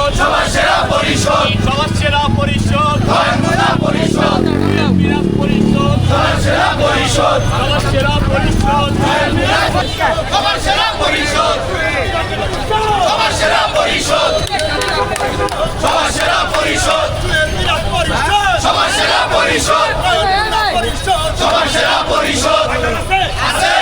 পরিষদ, সবার সেরা পরিষদ, সবার সেরা পরিষদ, নয়নমুনা পরিষদ, মিরাজ পরিষদ, সবার সেরা পরিষদ, সবার সেরা পরিষদ, সবার সেরা পরিষদ, সবার সেরা পরিষদ, সবার সেরা পরিষদ, মিরাজ পরিষদ, সবার সেরা পরিষদ, সবার সেরা পরিষদ আছে,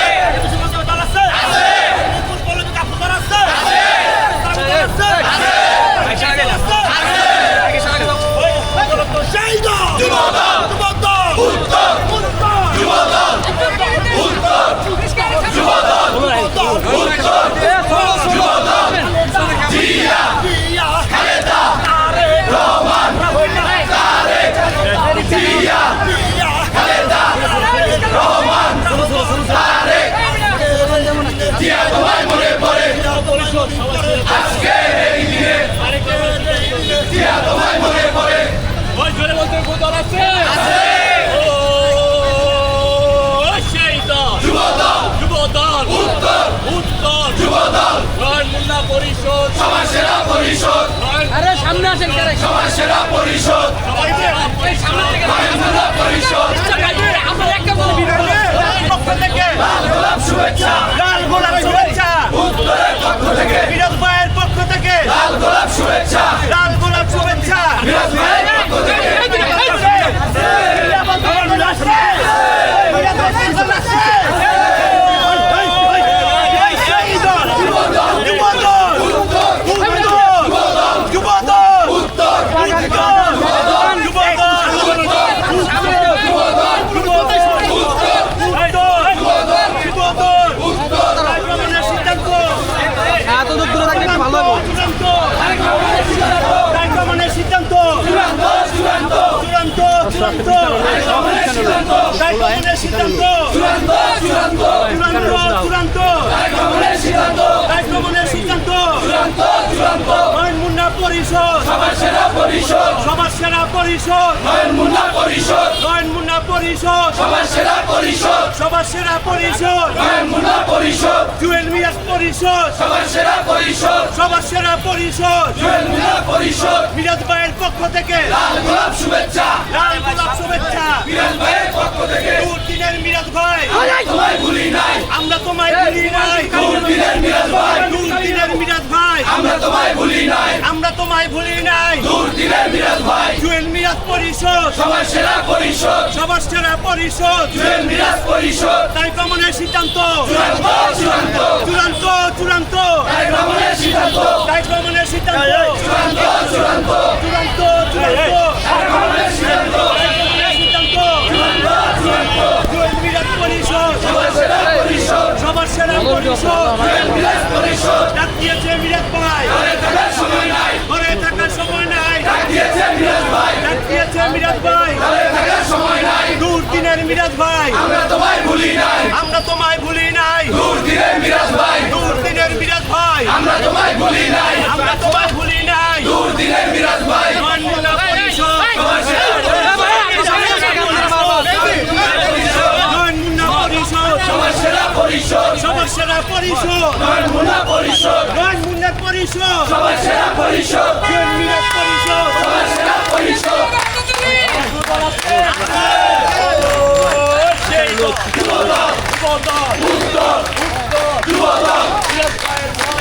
যুবদল, উত্তর, যুবদল, উত্তর, যুবদল, উত্তর, যুবদল, জিয়া, খালেদা, রহমান, তারেক, জিয়া, খালেদা, রহমান, তারেক, জিয়া তোমায় মনে পড়ে আজকে এই দিনে, জিয়া তোমায় মনে পড়ে ওই জোরে বলতে কোথাও আছে? ও সেই দল, যুবদল, যুবদল, উত্তর, উত্তর, যুবদল, নয়নমুনা পরিষদ, সবার সেরা পরিষদ, আরে সামনে আসেন কারে সবার সেরা পরিষদ, নয়নমুনা পরিষদ, আমরা একটা বলে পক্ষ থেকে লাল গোলাপ শুভেচ্ছা, লাল গোলাপ শুভেচ্ছা উত্তরের পক্ষ থেকে বিরোধ ভাইয়ের পক্ষ থেকে লাল গোলাপ শুভেচ্ছা, লাল গোলাপ শুভেচ্ছা বিরাজ ভাইয়ের পক্ষ থেকে সবার সেরা পরিষদ, সবার সেরা পরিষদ নয়নমুনা পরিষদ, নয়নমুনা পরিষদ সবার সেরা পরিষদ, সবার সেরা পরিষদ নয়নমুনা পরিষদ, জুয়েল মিরাজ পরিষদ সবার সেরা পরিষদ, সবার সেরা পরিষদ নয়নমুনা পরিষদ, মিরাজ ভাইয়ের পক্ষ থেকে লাল গোলাপ শুভেচ্ছা, লাল গোলাপ শুভেচ্ছা বিরাজ ভাইয়ের পক্ষ থেকে দুর্দিনের মিরাজ ভাই তোমায় ভুলি নাই, আমরা তোমায় ভুলি নাই দুর্দিনের মিরাজ ভাই, দুর্দিনের মিরাজ ভাই আমরা তোমায় ভুলি নাই, আমরা তোমায় ভুলি নাই দুর্দিনের মিরাজ ভাই, জুয়েল মিরাজ পরিষদ সবার সেরা পরিষদ, সবার সেরা পরিষদ জুয়েল মিরাজ পরিষদ, তাই ভ্রমণের সিদ্ধান্ত চূড়ান্ত, চূড়ান্ত, চূড়ান্ত চূড়ান্ত তাই ভ্রমণের সিদ্ধান্ত, তাই ভ্রমণের সিদ্ধান্ত চূড়ান্ত, চূড়ান্ত, চূড়ান্ত চূড়ান্ত তাই ভ্রমণের সিদ্ধান্ত, সিদ্ধান্ত চূড়ান্ত, চূড়ান্ত, জুয়েল মিরাজ পরিষদ সবার সেরা পরিষদ, সবার সেরা পরিষদ জুয়েল মিরাজ পরিষদ, ডাক দিয়েছে মিরাজ ভাই ঘরে থাকার সময় নাই, ঘরে থাকার সময় নাই ডাক দিয়েছে মিরাজ ভাই, ডাক দিয়েছে মিরাজ ভাই ঘরে থাকার সময় নাই, দুর্দিনের মিরাজ ভাই আমরা তোমায় ভুলি নাই, আমরা তোমায় ভুলি নাই দুর্দিনের মিরাজ ভাই, দুর্দিনের মিরাজ ভাই আমরা তোমায় ভুলি নাই, আমরা তোমায় ভুলি নাই দুর্দিনের মিরাজ ভাই, নয়নমুনা পরিষদ সবার সেরা নয়নমুনা পরিষদ সবার সেরা পরিষদ, সবার সেরা পরিষদ নয়নমুনা পরিষদ, নয়নমুনা পরিষদ সবার সেরা পরিষদ, জুয়েল মিরাজ পরিষদ সবার সেরা পরিষদ, সেই দল, যুবদল, যুবদল, উত্তর,